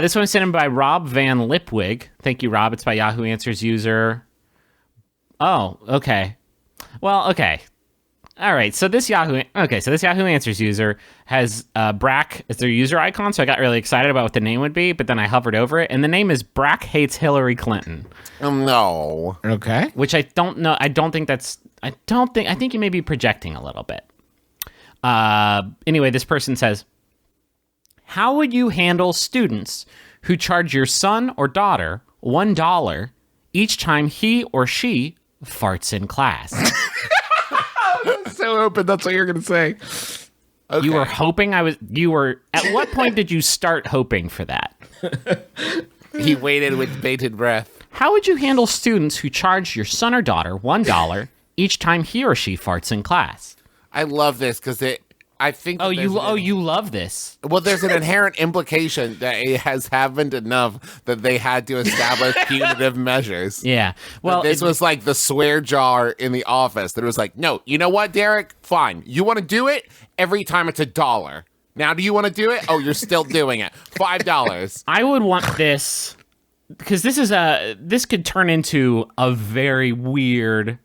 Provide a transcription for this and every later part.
This one was sent in by Rob Van Lipwig. Thank you, Rob. It's by Yahoo Answers user. Oh, okay. Well, okay. All right. So this Yahoo Answers user has Brack as their user icon. So I got really excited about what the name would be, but then I hovered over it, and the name is Brack Hates Hillary Clinton. No. Okay. Which I don't know. I think you may be projecting a little bit. Anyway, this person says, how would you handle students who charge your son or daughter $1 each time he or she farts in class? So open. That's what you're going to say. Okay. You were hoping at what point did you start hoping for that? He waited with bated breath. How would you handle students who charge your son or daughter $1 each time he or she farts in class? I love this because I think. You love this. Well, there's an inherent implication that it has happened enough that they had to establish punitive measures. Yeah. Well, this was like the swear jar in the office. That it was like, no, you know what, Derek? Fine. You want to do it every time it's $1. Now, do you want to do it? Oh, you're still doing it. $5. I would want this because this could turn into a very weird,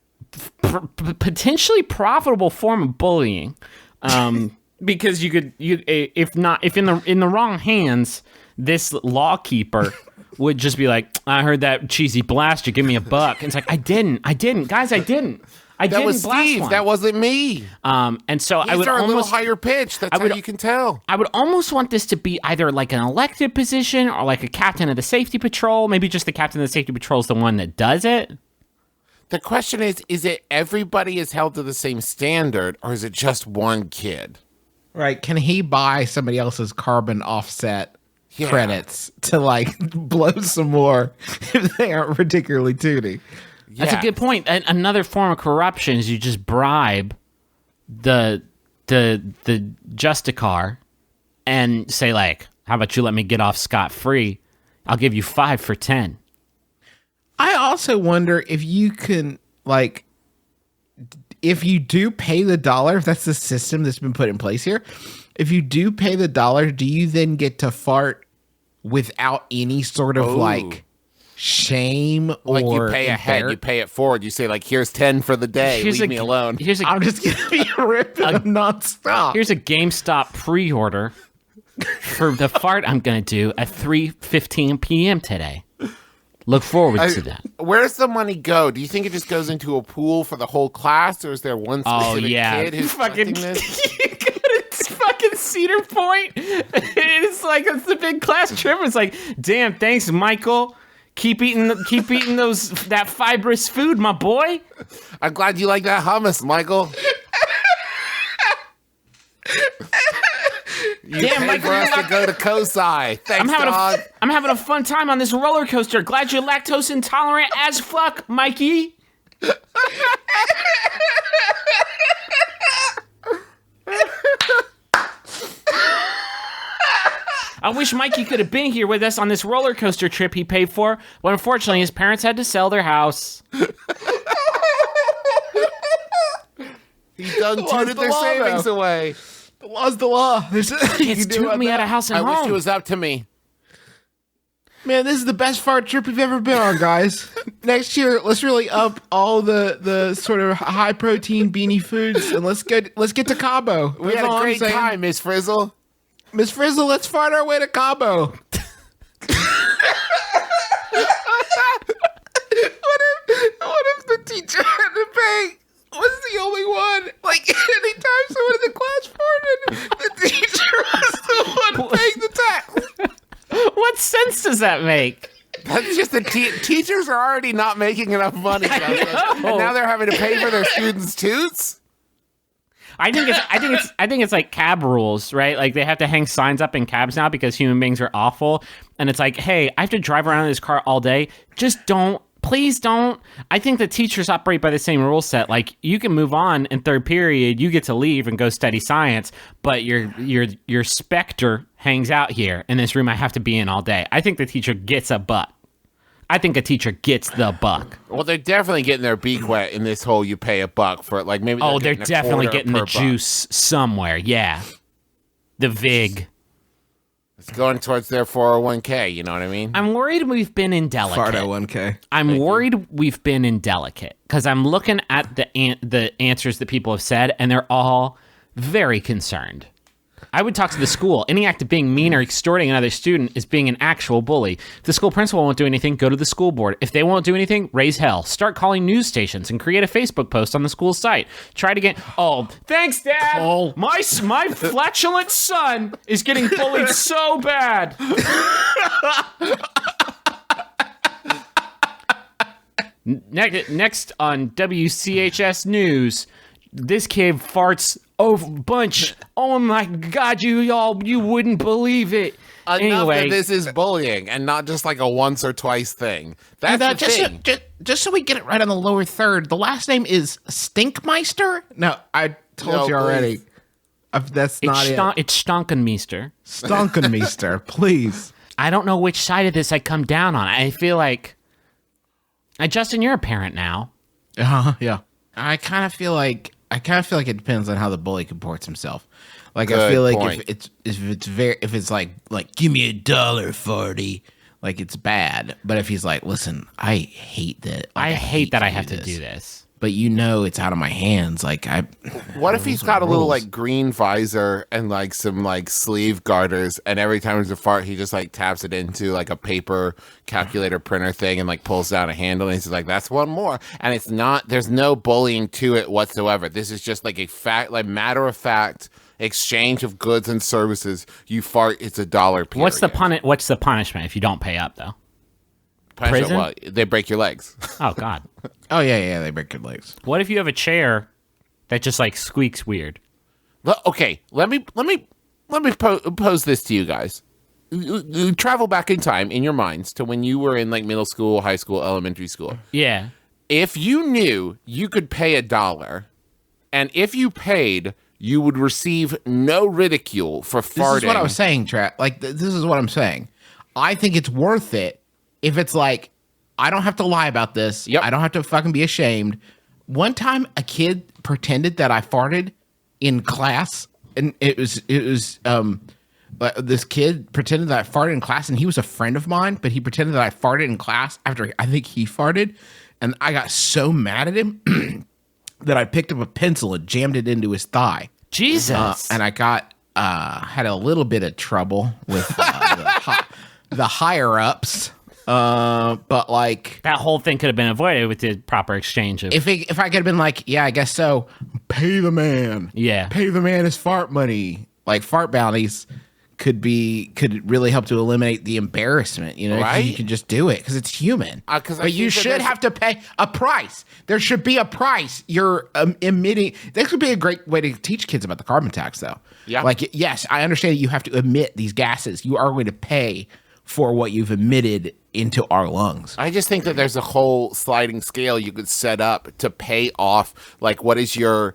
potentially profitable form of bullying. Because if in the wrong hands, this lawkeeper would just be like, I heard that cheesy blaster, give me $1. And it's like, I didn't, guys, I didn't. That was Steve. One. That wasn't me. And so I would almost a little higher pitch. That's how you can tell. I would almost want this to be either like an elected position or like a captain of the safety patrol. Maybe just the captain of the safety patrol is the one that does it. The question is it everybody is held to the same standard, or is it just one kid? Right. Can he buy somebody else's carbon offset credits to like blow some more if they aren't particularly tooty? That's a good point. Another form of corruption is you just bribe the Justicar and say like, how about you let me get off scot-free? I'll give you 5 for 10. I also wonder if you can, like, if you do pay the $1, if that's the system that's been put in place here, if you do pay the $1, do you then get to fart without any sort of, like, shame like or... Like you pay ahead, you pay it forward. You say, like, here's 10 for the day, leave me alone. I'm just going to be ripping nonstop. Here's a GameStop pre-order for the fart I'm going to do at 3:15 p.m. today. Look forward to that. Where does the money go? Do you think it just goes into a pool for the whole class, or is there one specific kid who's fucking this? It's fucking Cedar Point. It's like it's the big class trip. It's like, damn, thanks, Michael. Keep eating that fibrous food, my boy. I'm glad you like that hummus, Michael. Damn, Michael, for us to go to COSI. Thanks, dog. I'm having a fun time on this roller coaster. Glad you're lactose intolerant as fuck, Mikey. I wish Mikey could have been here with us on this roller coaster trip he paid for, but unfortunately his parents had to sell their house. He done tooted their savings away. The law's the law. It's toot me out of house and home. I wish it was up to me. Man, this is the best fart trip we've ever been on, guys. Next year, let's really up all the sort of high protein beanie foods, and let's get to Cabo. We had a great time, Miss Frizzle. Miss Frizzle, let's fart our way to Cabo. What if the teacher had to pay? Was the only one? Like anytime someone in the class farted, the teacher was the one paying the tax. What sense does that make? That's just the teachers are already not making enough money, and now they're having to pay for their students' toots. I think it's like cab rules, right? Like they have to hang signs up in cabs now because human beings are awful, and it's like, hey, I have to drive around in this car all day. Just don't. Please don't. I think the teachers operate by the same rule set. Like you can move on in third period, you get to leave and go study science, but your specter hangs out here in this room I have to be in all day. I think the teacher gets a buck. I think a teacher gets the buck. Well, they're definitely getting their beak wet in this whole you pay a buck for it. Like maybe they're definitely getting the juice somewhere. Yeah. The VIG. It's going towards their 401k. You know what I mean? I'm worried we've been indelicate. Fardo 1K. I'm worried we've been indelicate because I'm looking at the answers that people have said, and they're all very concerned. I would talk to the school. Any act of being mean or extorting another student is being an actual bully. If the school principal won't do anything, go to the school board. If they won't do anything, raise hell. Start calling news stations and create a Facebook post on the school site. Try to get... Oh, thanks, Dad! Oh. My flatulent son is getting bullied so bad. Next on WCHS News, this kid farts a bunch. Oh my God, you wouldn't believe it. Enough Anyway, that this is bullying and not just like a once or twice thing. That's the thing. Just so we get it right on the lower third, the last name is Stinkmeister? No, I told you already. That's not it. It's Stonkenmeister. Stonkenmeister, please. I don't know which side of this I come down on. I feel like... Justin, you're a parent now. Yeah. I kind of feel like it depends on how the bully comports himself. Like Good I feel like point. if it's like give me $1, Farty, like it's bad. But if he's like, listen, I hate that. Like, I hate that I have to do this. But it's out of my hands. Like What if he's got a little like green visor and like some like sleeve garters, and every time there's a fart, he just like taps it into like a paper calculator printer thing and like pulls down a handle, and he's like, "That's one more." And it's not. There's no bullying to it whatsoever. This is just like a matter of fact exchange of goods and services. You fart, it's $1. Period. What's the punishment if you don't pay up though? Punishment? Prison? Well, they break your legs. Oh God. oh yeah, they break your legs. What if you have a chair that just like squeaks weird? Okay, let me pose this to you guys. You travel back in time in your minds to when you were in like middle school, high school, elementary school. Yeah. If you knew you could pay $1, and if you paid, you would receive no ridicule for farting. This is what I was saying, Trap. Like this is what I'm saying. I think it's worth it if it's like I don't have to lie about this. Yep. I don't have to fucking be ashamed. One time, a kid pretended that I farted in class, and it was this kid pretended that I farted in class, and he was a friend of mine, but he pretended that I farted in class after I think he farted, and I got so mad at him that I picked up a pencil and jammed it into his thigh. Jesus. And I got had a little bit of trouble with the higher ups. But like that whole thing could have been avoided with the proper exchange of if I could have been like, yeah, I guess so. Pay the man. Yeah. Pay the man his fart money. Like fart bounties could really help to eliminate the embarrassment, you know, 'cause Right? you can just do it because it's human. 'Cause I but you think that should there's- have to pay a price. There should be a price. You're emitting. This would be a great way to teach kids about the carbon tax, though. Yeah. Like, yes, I understand that you have to emit these gases. You are going to pay for what you've emitted into our lungs. I just think that there's a whole sliding scale you could set up to pay off, like, what is your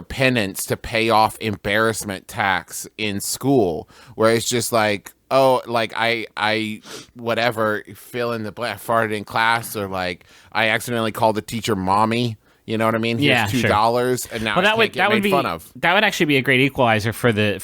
penance to pay off embarrassment tax in school, where it's just like, oh, like I whatever, fill in the blank, farted in class, or like I accidentally called the teacher mommy. You know what I mean? Here's Yeah, $2, and now Well, I can't get made fun of. that would actually be a great equalizer for this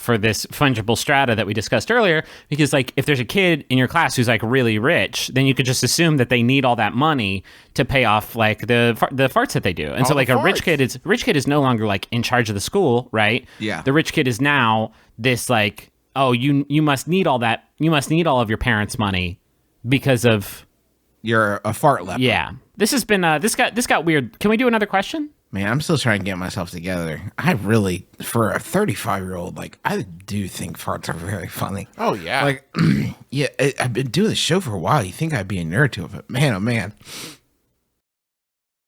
fungible strata that we discussed earlier. Because like if there's a kid in your class who's like really rich, then you could just assume that they need all that money to pay off like the farts that they do. And All so like the a rich kid is no longer like in charge of the school, right? Yeah. The rich kid is now this like, oh, you must need all that. You must need all of your parents' money because of You're a fart leper. yeah. This has been this got weird. Can we do another question? Man, I'm still trying to get myself together. I really, for a 35-year-old, like, I do think farts are very funny. Oh, yeah. Like, yeah, I've been doing this show for a while. You think I'd be a nerd to it, but man, oh man.